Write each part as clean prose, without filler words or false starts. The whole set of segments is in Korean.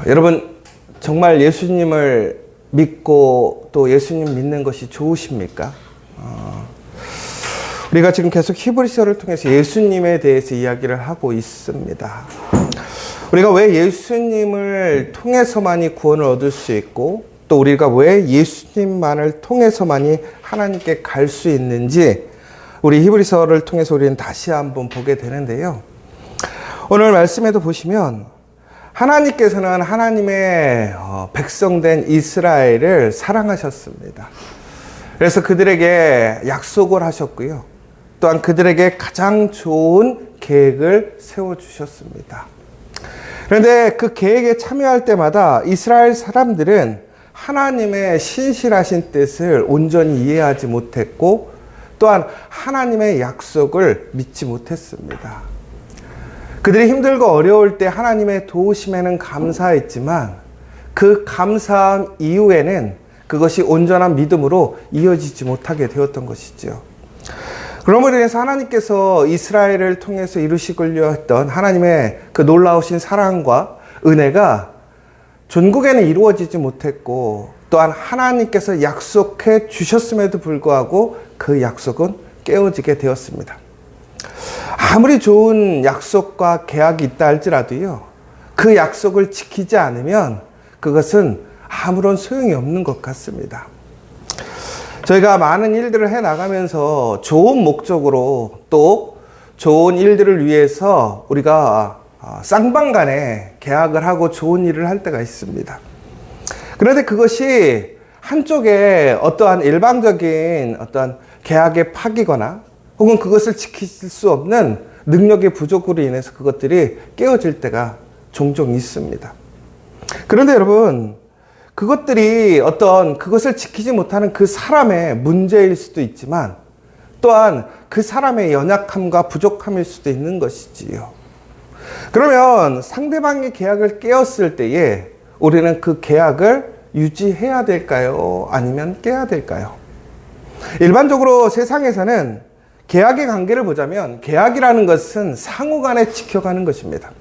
여러분, 정말 예수님을 믿고 또 예수님 믿는 것이 좋으십니까? 우리가 지금 계속 히브리서를 통해서 예수님에 대해서 이야기를 하고 있습니다. 우리가 왜 예수님을 통해서만이 구원을 얻을 수 있고 또 우리가 왜 예수님만을 통해서만이 하나님께 갈 수 있는지 우리 히브리서를 통해서 우리는 다시 한번 보게 되는데요. 오늘 말씀에도 보시면 하나님께서는 하나님의 백성된 이스라엘을 사랑하셨습니다. 그래서 그들에게 약속을 하셨고요. 또한 그들에게 가장 좋은 계획을 세워주셨습니다. 그런데 그 계획에 참여할 때마다 이스라엘 사람들은 하나님의 신실하신 뜻을 온전히 이해하지 못했고 또한 하나님의 약속을 믿지 못했습니다. 그들이 힘들고 어려울 때 하나님의 도우심에는 감사했지만 그 감사함 이후에는 그것이 온전한 믿음으로 이어지지 못하게 되었던 것이죠. 그러므로 인해서 하나님께서 이스라엘을 통해서 이루시려 했던 하나님의 그 놀라우신 사랑과 은혜가 전국에는 이루어지지 못했고 또한 하나님께서 약속해 주셨음에도 불구하고 그 약속은 깨어지게 되었습니다. 아무리 좋은 약속과 계약이 있다 할지라도요, 그 약속을 지키지 않으면 그것은 아무런 소용이 없는 것 같습니다. 저희가 많은 일들을 해 나가면서 좋은 목적으로 또 좋은 일들을 위해서 우리가 쌍방간에 계약을 하고 좋은 일을 할 때가 있습니다. 그런데 그것이 한쪽에 어떠한 일방적인 어떠한 계약의 파기거나 혹은 그것을 지킬 수 없는 능력의 부족으로 인해서 그것들이 깨어질 때가 종종 있습니다. 그런데 여러분, 그것들이 어떤 그것을 지키지 못하는 그 사람의 문제일 수도 있지만 또한 그 사람의 연약함과 부족함일 수도 있는 것이지요. 그러면 상대방의 계약을 깨었을 때에 우리는 그 계약을 유지해야 될까요? 아니면 깨야 될까요? 일반적으로 세상에서는 계약의 관계를 보자면 계약이라는 것은 상호간에 지켜가는 것입니다.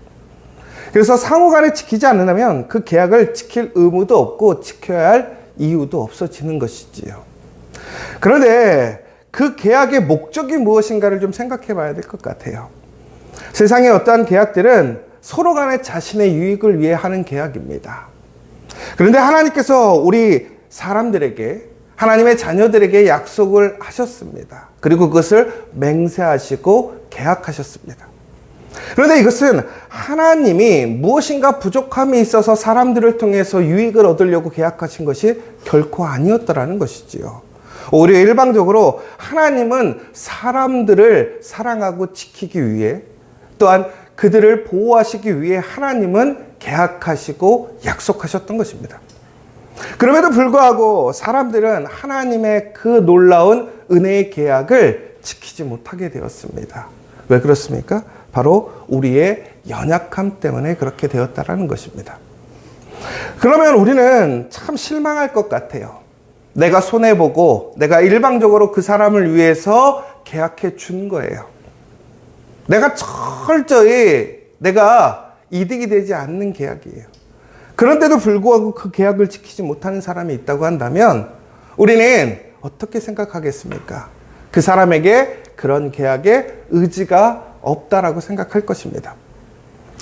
그래서 상호간에 지키지 않는다면 그 계약을 지킬 의무도 없고 지켜야 할 이유도 없어지는 것이지요. 그런데 그 계약의 목적이 무엇인가를 좀 생각해 봐야 될 것 같아요. 세상의 어떠한 계약들은 서로 간에 자신의 유익을 위해 하는 계약입니다. 그런데 하나님께서 우리 사람들에게 하나님의 자녀들에게 약속을 하셨습니다. 그리고 그것을 맹세하시고 계약하셨습니다. 그런데 이것은 하나님이 무엇인가 부족함이 있어서 사람들을 통해서 유익을 얻으려고 계약하신 것이 결코 아니었다라는 것이지요. 오히려 일방적으로 하나님은 사람들을 사랑하고 지키기 위해 또한 그들을 보호하시기 위해 하나님은 계약하시고 약속하셨던 것입니다. 그럼에도 불구하고 사람들은 하나님의 그 놀라운 은혜의 계약을 지키지 못하게 되었습니다. 왜 그렇습니까? 바로 우리의 연약함 때문에 그렇게 되었다라는 것입니다. 그러면 우리는 참 실망할 것 같아요. 내가 손해보고 내가 일방적으로 그 사람을 위해서 계약해 준 거예요. 내가 철저히 내가 이득이 되지 않는 계약이에요. 그런데도 불구하고 그 계약을 지키지 못하는 사람이 있다고 한다면 우리는 어떻게 생각하겠습니까? 그 사람에게 그런 계약에 의지가 없다라고 생각할 것입니다.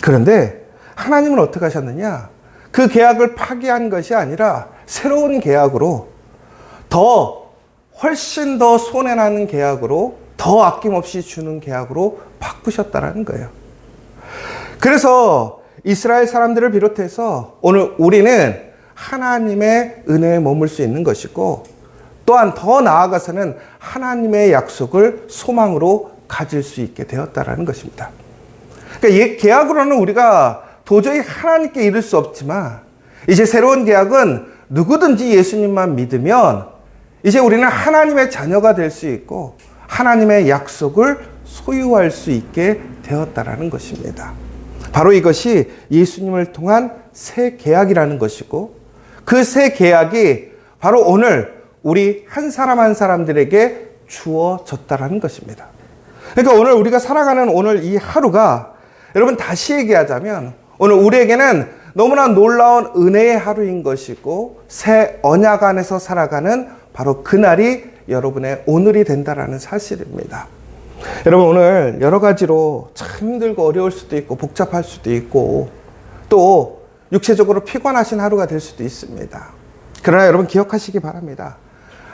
그런데 하나님은 어떻게 하셨느냐? 그 계약을 파기한 것이 아니라 새로운 계약으로 훨씬 더 손해나는 계약으로 더 아낌없이 주는 계약으로 바꾸셨다라는 거예요. 그래서 이스라엘 사람들을 비롯해서 오늘 우리는 하나님의 은혜에 머물 수 있는 것이고 또한 더 나아가서는 하나님의 약속을 소망으로 가질 수 있게 되었다라는 것입니다. 그러니까 이 계약으로는 우리가 도저히 하나님께 이를 수 없지만 이제 새로운 계약은 누구든지 예수님만 믿으면 이제 우리는 하나님의 자녀가 될 수 있고 하나님의 약속을 소유할 수 있게 되었다라는 것입니다. 바로 이것이 예수님을 통한 새 계약이라는 것이고 그 새 계약이 바로 오늘 우리 한 사람 한 사람들에게 주어졌다라는 것입니다. 그러니까 오늘 우리가 살아가는 오늘 이 하루가 여러분 다시 얘기하자면 오늘 우리에게는 너무나 놀라운 은혜의 하루인 것이고 새 언약 안에서 살아가는 바로 그날이 여러분의 오늘이 된다라는 사실입니다. 여러분, 오늘 여러 가지로 참 힘들고 어려울 수도 있고 복잡할 수도 있고 또 육체적으로 피곤하신 하루가 될 수도 있습니다. 그러나 여러분 기억하시기 바랍니다.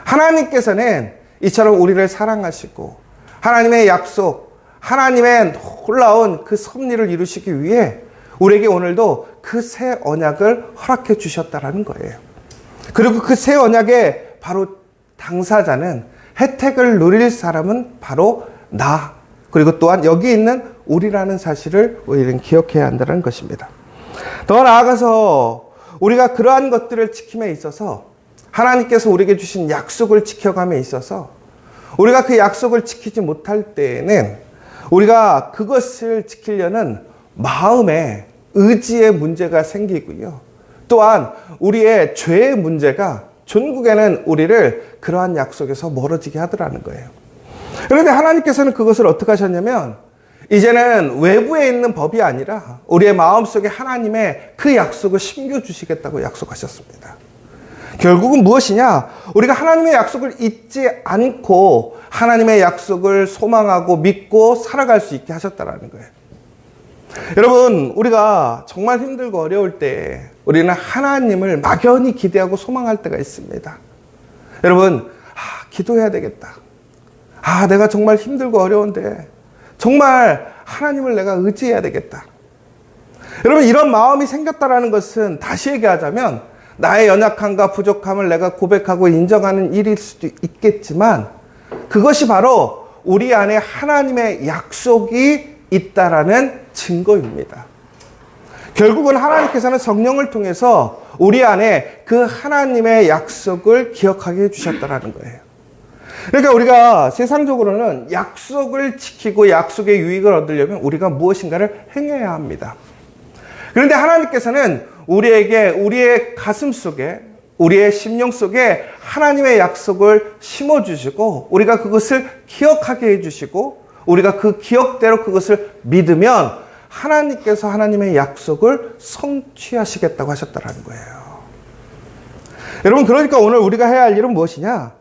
하나님께서는 이처럼 우리를 사랑하시고 하나님의 약속, 하나님의 놀라운 그 섭리를 이루시기 위해 우리에게 오늘도 그 새 언약을 허락해 주셨다라는 거예요. 그리고 그 새 언약의 바로 당사자는, 혜택을 누릴 사람은 바로 나, 그리고 또한 여기 있는 우리라는 사실을 우리는 기억해야 한다는 것입니다. 더 나아가서 우리가 그러한 것들을 지킴에 있어서 하나님께서 우리에게 주신 약속을 지켜감에 있어서 우리가 그 약속을 지키지 못할 때에는 우리가 그것을 지키려는 마음의 의지의 문제가 생기고요. 또한 우리의 죄의 문제가 전국에는 우리를 그러한 약속에서 멀어지게 하더라는 거예요. 그런데 하나님께서는 그것을 어떻게 하셨냐면 이제는 외부에 있는 법이 아니라 우리의 마음속에 하나님의 그 약속을 심겨주시겠다고 약속하셨습니다. 결국은 무엇이냐? 우리가 하나님의 약속을 잊지 않고 하나님의 약속을 소망하고 믿고 살아갈 수 있게 하셨다는 거예요. 여러분, 우리가 정말 힘들고 어려울 때 우리는 하나님을 막연히 기대하고 소망할 때가 있습니다. 여러분, 기도해야 되겠다. 내가 정말 힘들고 어려운데 정말 하나님을 내가 의지해야 되겠다. 여러분, 이런 마음이 생겼다라는 것은 다시 얘기하자면 나의 연약함과 부족함을 내가 고백하고 인정하는 일일 수도 있겠지만 그것이 바로 우리 안에 하나님의 약속이 있다라는 증거입니다. 결국은 하나님께서는 성령을 통해서 우리 안에 그 하나님의 약속을 기억하게 해주셨다라는 거예요. 그러니까 우리가 세상적으로는 약속을 지키고 약속의 유익을 얻으려면 우리가 무엇인가를 행해야 합니다. 그런데 하나님께서는 우리에게 우리의 가슴 속에 우리의 심령 속에 하나님의 약속을 심어주시고 우리가 그것을 기억하게 해주시고 우리가 그 기억대로 그것을 믿으면 하나님께서 하나님의 약속을 성취하시겠다고 하셨다는 거예요. 여러분, 그러니까 오늘 우리가 해야 할 일은 무엇이냐?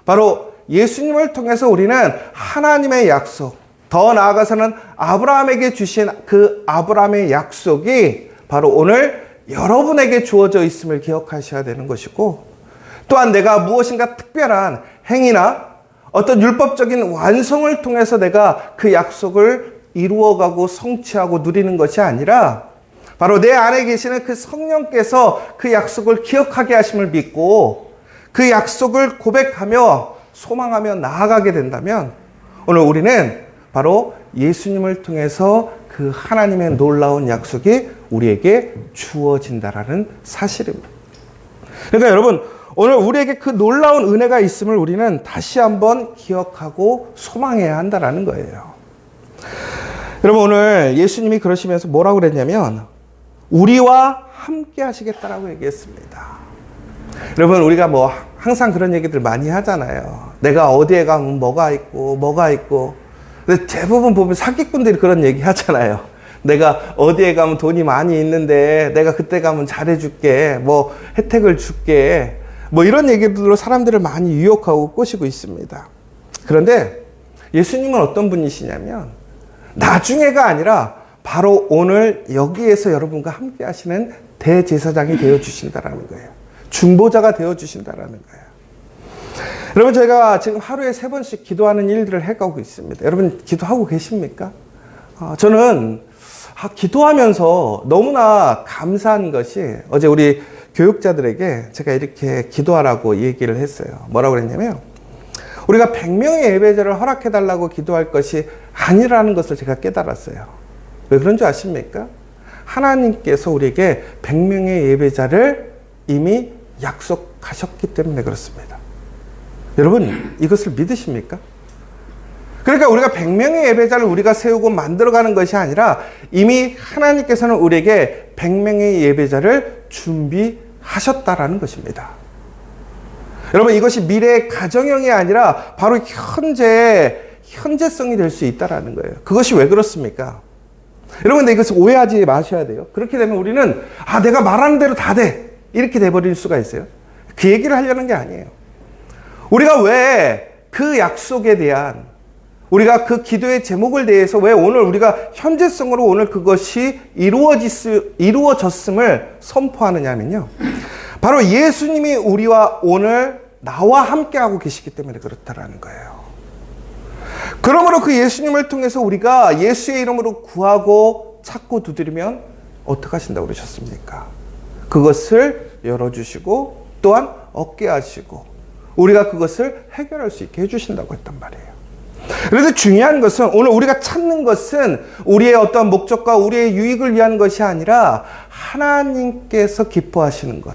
바로 예수님을 통해서 우리는 하나님의 약속, 더 나아가서는 아브라함에게 주신 그 아브라함의 약속이 바로 오늘 여러분에게 주어져 있음을 기억하셔야 되는 것이고, 또한 내가 무엇인가 특별한 행위나 어떤 율법적인 완성을 통해서 내가 그 약속을 이루어가고 성취하고 누리는 것이 아니라 바로 내 안에 계시는 그 성령께서 그 약속을 기억하게 하심을 믿고 그 약속을 고백하며 소망하며 나아가게 된다면 오늘 우리는 바로 예수님을 통해서 그 하나님의 놀라운 약속이 우리에게 주어진다라는 사실입니다. 그러니까 여러분, 오늘 우리에게 그 놀라운 은혜가 있음을 우리는 다시 한번 기억하고 소망해야 한다는 거예요. 여러분, 오늘 예수님이 그러시면서 뭐라고 그랬냐면 우리와 함께 하시겠다라고 얘기했습니다. 여러분, 우리가 항상 그런 얘기들 많이 하잖아요. 내가 어디에 가면 뭐가 있고. 근데 대부분 보면 사기꾼들이 그런 얘기 하잖아요. 내가 어디에 가면 돈이 많이 있는데 내가 그때 가면 잘해줄게, 혜택을 줄게, 이런 얘기들로 사람들을 많이 유혹하고 꼬시고 있습니다. 그런데 예수님은 어떤 분이시냐면 나중에가 아니라 바로 오늘 여기에서 여러분과 함께 하시는 대제사장이 되어주신다라는 거예요. 중보자가 되어주신다라는 거예요. 여러분, 저희가 지금 하루에 3번씩 기도하는 일들을 해가고 있습니다. 여러분, 기도하고 계십니까? 저는 기도하면서 너무나 감사한 것이 어제 우리 교육자들에게 제가 이렇게 기도하라고 얘기를 했어요. 뭐라고 그랬냐면 우리가 100명의 예배자를 허락해달라고 기도할 것이 아니라는 것을 제가 깨달았어요. 왜 그런 줄 아십니까? 하나님께서 우리에게 100명의 예배자를 이미 약속하셨기 때문에 그렇습니다. 여러분, 이것을 믿으십니까? 그러니까 우리가 100명의 예배자를 우리가 세우고 만들어가는 것이 아니라 이미 하나님께서는 우리에게 100명의 예배자를 준비하셨다라는 것입니다. 여러분, 이것이 미래의 가정형이 아니라 바로 현재성이 될 수 있다는 거예요. 그것이 왜 그렇습니까? 여러분, 근데 이것을 오해하지 마셔야 돼요. 그렇게 되면 우리는 내가 말하는 대로 다 돼, 이렇게 돼버릴 수가 있어요. 그 얘기를 하려는 게 아니에요. 우리가 왜 그 약속에 대한, 우리가 그 기도의 제목을 대해서 왜 오늘 우리가 현재성으로 오늘 그것이 이루어졌음을 선포하느냐면요, 바로 예수님이 우리와 오늘 나와 함께하고 계시기 때문에 그렇다라는 거예요. 그러므로 그 예수님을 통해서 우리가 예수의 이름으로 구하고 찾고 두드리면 어떻게 하신다고 그러셨습니까? 그것을 열어주시고 또한 얻게 하시고 우리가 그것을 해결할 수 있게 해주신다고 했단 말이에요. 그래서 중요한 것은, 오늘 우리가 찾는 것은 우리의 어떤 목적과 우리의 유익을 위한 것이 아니라 하나님께서 기뻐하시는 것,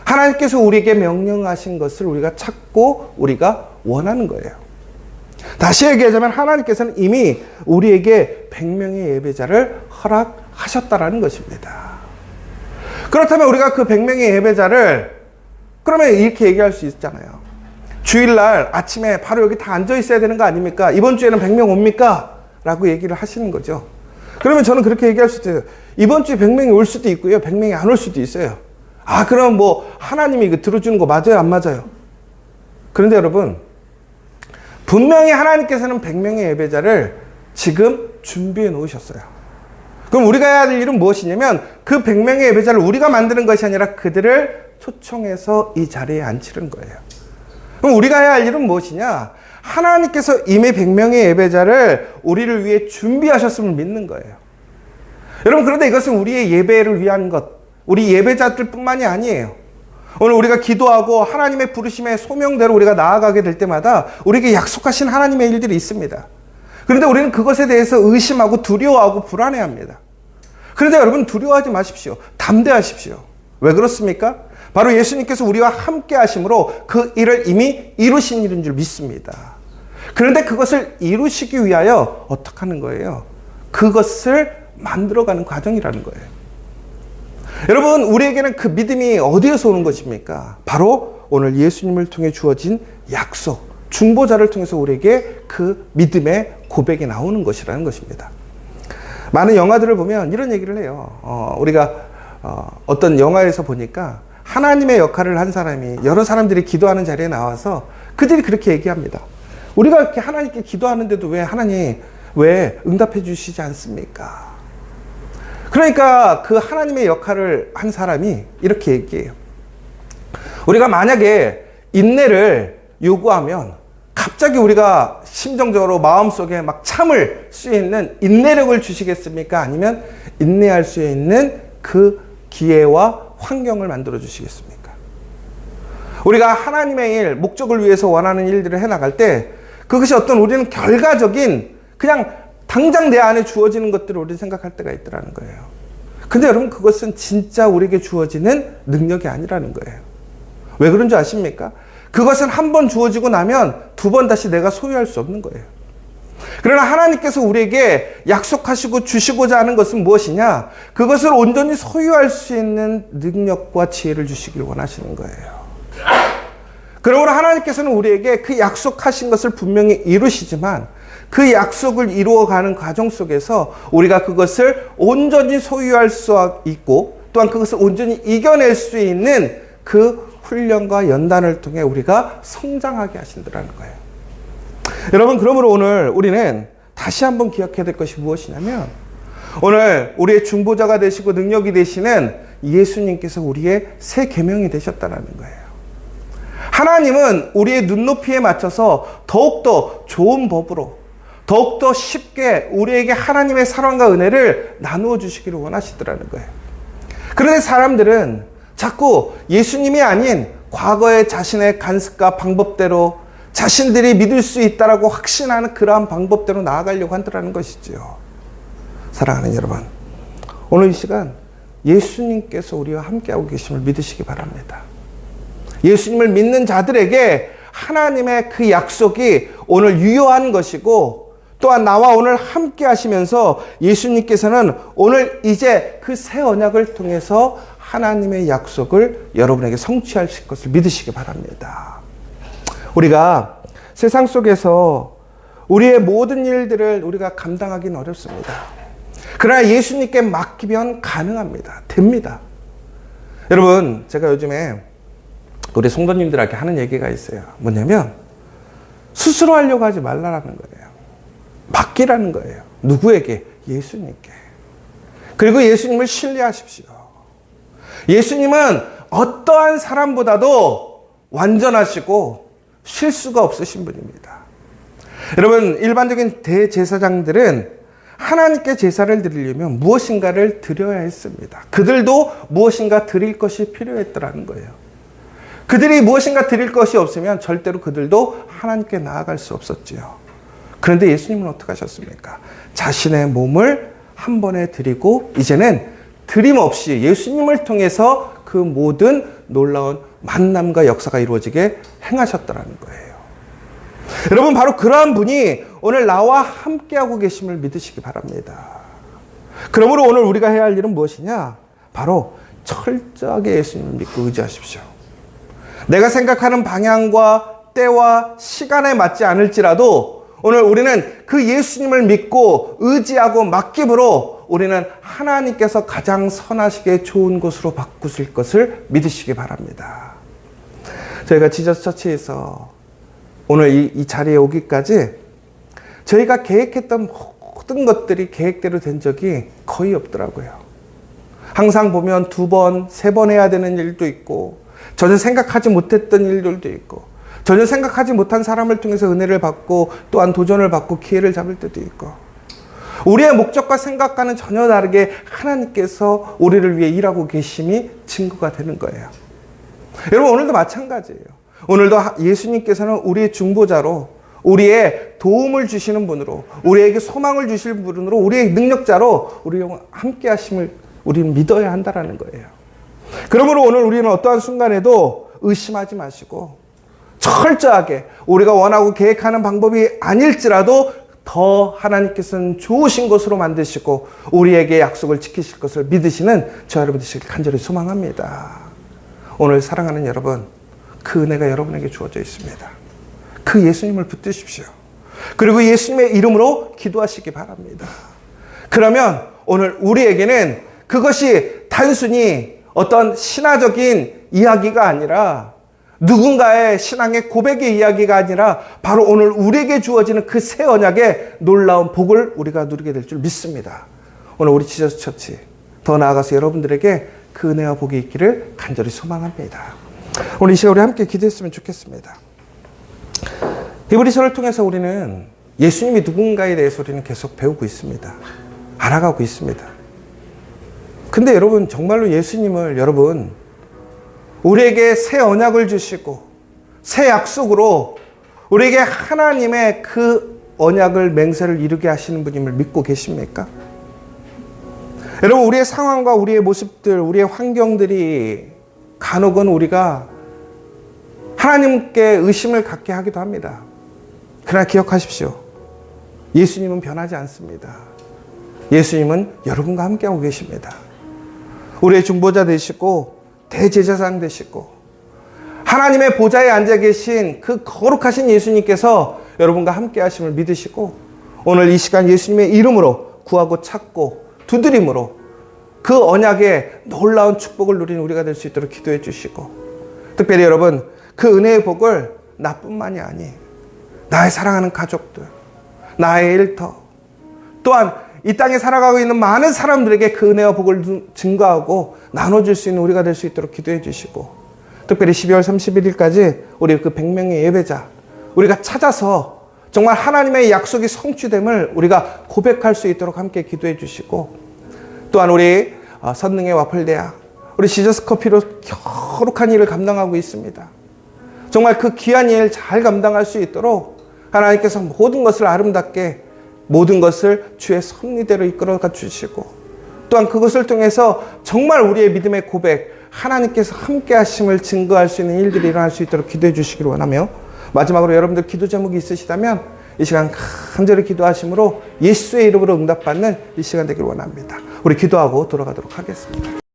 하나님께서 우리에게 명령하신 것을 우리가 찾고 우리가 원하는 거예요. 다시 얘기하자면 하나님께서는 이미 우리에게 100명의 예배자를 허락하셨다라는 것입니다. 그렇다면 우리가 그 100명의 예배자를, 그러면 이렇게 얘기할 수 있잖아요. 주일날 아침에 바로 여기 다 앉아 있어야 되는 거 아닙니까? 이번 주에는 100명 옵니까? 라고 얘기를 하시는 거죠. 그러면 저는 그렇게 얘기할 수 있어요. 이번 주에 100명이 올 수도 있고요, 100명이 안 올 수도 있어요. 그럼 뭐 하나님이 이거 들어주는 거 맞아요, 안 맞아요? 그런데 여러분, 분명히 하나님께서는 100명의 예배자를 지금 준비해 놓으셨어요. 그럼 우리가 해야 할 일은 무엇이냐면, 그 100명의 예배자를 우리가 만드는 것이 아니라 그들을 초청해서 이 자리에 앉히는 거예요. 그럼 우리가 해야 할 일은 무엇이냐? 하나님께서 이미 100명의 예배자를 우리를 위해 준비하셨음을 믿는 거예요. 여러분, 그런데 이것은 우리의 예배를 위한 것, 우리 예배자들 뿐만이 아니에요. 오늘 우리가 기도하고 하나님의 부르심의 소명대로 우리가 나아가게 될 때마다 우리에게 약속하신 하나님의 일들이 있습니다. 그런데 우리는 그것에 대해서 의심하고 두려워하고 불안해합니다. 그런데 여러분, 두려워하지 마십시오. 담대하십시오. 왜 그렇습니까? 바로 예수님께서 우리와 함께 하심으로 그 일을 이미 이루신 일인 줄 믿습니다. 그런데 그것을 이루시기 위하여 어떻게 하는 거예요? 그것을 만들어가는 과정이라는 거예요. 여러분, 우리에게는 그 믿음이 어디에서 오는 것입니까? 바로 오늘 예수님을 통해 주어진 약속, 중보자를 통해서 우리에게 그 믿음의 고백이 나오는 것이라는 것입니다. 많은 영화들을 보면 이런 얘기를 해요. 우리가 어떤 영화에서 보니까 하나님의 역할을 한 사람이 여러 사람들이 기도하는 자리에 나와서 그들이 그렇게 얘기합니다. 우리가 이렇게 하나님께 기도하는데도 왜 하나님 왜 응답해 주시지 않습니까? 그러니까 그 하나님의 역할을 한 사람이 이렇게 얘기해요. 우리가 만약에 인내를 요구하면 갑자기 우리가 심정적으로 마음속에 막 참을 수 있는 인내력을 주시겠습니까? 아니면 인내할 수 있는 그 기회와 환경을 만들어 주시겠습니까? 우리가 하나님의 일, 목적을 위해서 원하는 일들을 해나갈 때 그것이 어떤 우리는 결과적인 그냥 당장 내 안에 주어지는 것들을 우리는 생각할 때가 있더라는 거예요. 근데 여러분, 그것은 진짜 우리에게 주어지는 능력이 아니라는 거예요. 왜 그런 줄 아십니까? 그것은 한 번 주어지고 나면 두 번 다시 내가 소유할 수 없는 거예요. 그러나 하나님께서 우리에게 약속하시고 주시고자 하는 것은 무엇이냐? 그것을 온전히 소유할 수 있는 능력과 지혜를 주시길 원하시는 거예요. 그러므로 하나님께서는 우리에게 그 약속하신 것을 분명히 이루시지만 그 약속을 이루어가는 과정 속에서 우리가 그것을 온전히 소유할 수 있고 또한 그것을 온전히 이겨낼 수 있는 그 훈련과 연단을 통해 우리가 성장하게 하신다는 거예요. 여러분, 그러므로 오늘 우리는 다시 한번 기억해야 될 것이 무엇이냐면, 오늘 우리의 중보자가 되시고 능력이 되시는 예수님께서 우리의 새 계명이 되셨다는 거예요. 하나님은 우리의 눈높이에 맞춰서 더욱더 좋은 법으로 더욱더 쉽게 우리에게 하나님의 사랑과 은혜를 나누어 주시기를 원하시더라는 거예요. 그런데 사람들은 자꾸 예수님이 아닌 과거의 자신의 간습과 방법대로 자신들이 믿을 수 있다라고 확신하는 그러한 방법대로 나아가려고 한다는 것이죠. 사랑하는 여러분, 오늘 이 시간 예수님께서 우리와 함께하고 계심을 믿으시기 바랍니다. 예수님을 믿는 자들에게 하나님의 그 약속이 오늘 유효한 것이고, 또한 나와 오늘 함께 하시면서 예수님께서는 오늘 이제 그 새 언약을 통해서 하나님의 약속을 여러분에게 성취하실 것을 믿으시기 바랍니다. 우리가 세상 속에서 우리의 모든 일들을 우리가 감당하기는 어렵습니다. 그러나 예수님께 맡기면 가능합니다. 됩니다. 여러분, 제가 요즘에 우리 성도님들에게 하는 얘기가 있어요. 뭐냐면 스스로 하려고 하지 말라라는 거예요. 맡기라는 거예요. 누구에게? 예수님께. 그리고 예수님을 신뢰하십시오. 예수님은 어떠한 사람보다도 완전하시고 실수가 없으신 분입니다. 여러분, 일반적인 대제사장들은 하나님께 제사를 드리려면 무엇인가를 드려야 했습니다. 그들도 무엇인가 드릴 것이 필요했더라는 거예요. 그들이 무엇인가 드릴 것이 없으면 절대로 그들도 하나님께 나아갈 수 없었지요. 그런데 예수님은 어떻게 하셨습니까? 자신의 몸을 한 번에 드리고 이제는 드림없이 예수님을 통해서 그 모든 놀라운 만남과 역사가 이루어지게 행하셨다는 거예요. 여러분, 바로 그러한 분이 오늘 나와 함께하고 계심을 믿으시기 바랍니다. 그러므로 오늘 우리가 해야 할 일은 무엇이냐? 바로 철저하게 예수님을 믿고 의지하십시오. 내가 생각하는 방향과 때와 시간에 맞지 않을지라도 오늘 우리는 그 예수님을 믿고 의지하고 맡김으로 우리는 하나님께서 가장 선하시게 좋은 곳으로 바꾸실 것을 믿으시기 바랍니다. 저희가 지저스 처치에서 오늘 이 자리에 오기까지 저희가 계획했던 모든 것들이 계획대로 된 적이 거의 없더라고요. 항상 보면 2번, 3번 해야 되는 일도 있고 전혀 생각하지 못했던 일들도 있고 전혀 생각하지 못한 사람을 통해서 은혜를 받고 또한 도전을 받고 기회를 잡을 때도 있고 우리의 목적과 생각과는 전혀 다르게 하나님께서 우리를 위해 일하고 계심이 증거가 되는 거예요. 여러분, 오늘도 마찬가지예요. 오늘도 예수님께서는 우리의 중보자로 우리의 도움을 주시는 분으로 우리에게 소망을 주실 분으로 우리의 능력자로 우리와 함께 하심을 우리는 믿어야 한다는 거예요. 그러므로 오늘 우리는 어떠한 순간에도 의심하지 마시고 철저하게 우리가 원하고 계획하는 방법이 아닐지라도 더 하나님께서는 좋으신 것으로 만드시고 우리에게 약속을 지키실 것을 믿으시는 저 여러분 되시길 간절히 소망합니다. 오늘 사랑하는 여러분, 그 은혜가 여러분에게 주어져 있습니다. 그 예수님을 붙드십시오. 그리고 예수님의 이름으로 기도하시기 바랍니다. 그러면 오늘 우리에게는 그것이 단순히 어떤 신화적인 이야기가 아니라 누군가의 신앙의 고백의 이야기가 아니라 바로 오늘 우리에게 주어지는 그 새 언약의 놀라운 복을 우리가 누리게 될 줄 믿습니다. 오늘 우리 지저스 처치 더 나아가서 여러분들에게 그 은혜와 복이 있기를 간절히 소망합니다. 오늘 이 시간 우리 함께 기도했으면 좋겠습니다. 히브리서를 통해서 우리는 예수님이 누군가에 대해서 우리는 계속 배우고 있습니다. 알아가고 있습니다. 근데 여러분, 정말로 예수님을 여러분 우리에게 새 언약을 주시고 새 약속으로 우리에게 하나님의 그 언약을 맹세를 이루게 하시는 분임을 믿고 계십니까? 여러분, 우리의 상황과 우리의 모습들, 우리의 환경들이 간혹은 우리가 하나님께 의심을 갖게 하기도 합니다. 그러나 기억하십시오. 예수님은 변하지 않습니다. 예수님은 여러분과 함께하고 계십니다. 우리의 중보자 되시고 대제사장 되시고 하나님의 보좌에 앉아 계신 그 거룩하신 예수님께서 여러분과 함께 하심을 믿으시고 오늘 이 시간 예수님의 이름으로 구하고 찾고 두드림으로 그 언약의 놀라운 축복을 누리는 우리가 될 수 있도록 기도해 주시고 특별히 여러분, 그 은혜의 복을 나뿐만이 아니 나의 사랑하는 가족들, 나의 일터 또한 이 땅에 살아가고 있는 많은 사람들에게 그 은혜와 복을 증거하고 나눠줄 수 있는 우리가 될 수 있도록 기도해 주시고 특별히 12월 31일까지 우리 그 100명의 예배자 우리가 찾아서 정말 하나님의 약속이 성취됨을 우리가 고백할 수 있도록 함께 기도해 주시고 또한 우리 선능의 와플대학 우리 지저스 커피로 거룩한 일을 감당하고 있습니다. 정말 그 귀한 일 잘 감당할 수 있도록 하나님께서 모든 것을 아름답게 모든 것을 주의 섭리대로 이끌어가 주시고 또한 그것을 통해서 정말 우리의 믿음의 고백 하나님께서 함께 하심을 증거할 수 있는 일들이 일어날 수 있도록 기도해 주시기를 원하며 마지막으로 여러분들 기도 제목이 있으시다면 이 시간 간절히 기도하심으로 예수의 이름으로 응답받는 이 시간 되기를 원합니다. 우리 기도하고 돌아가도록 하겠습니다.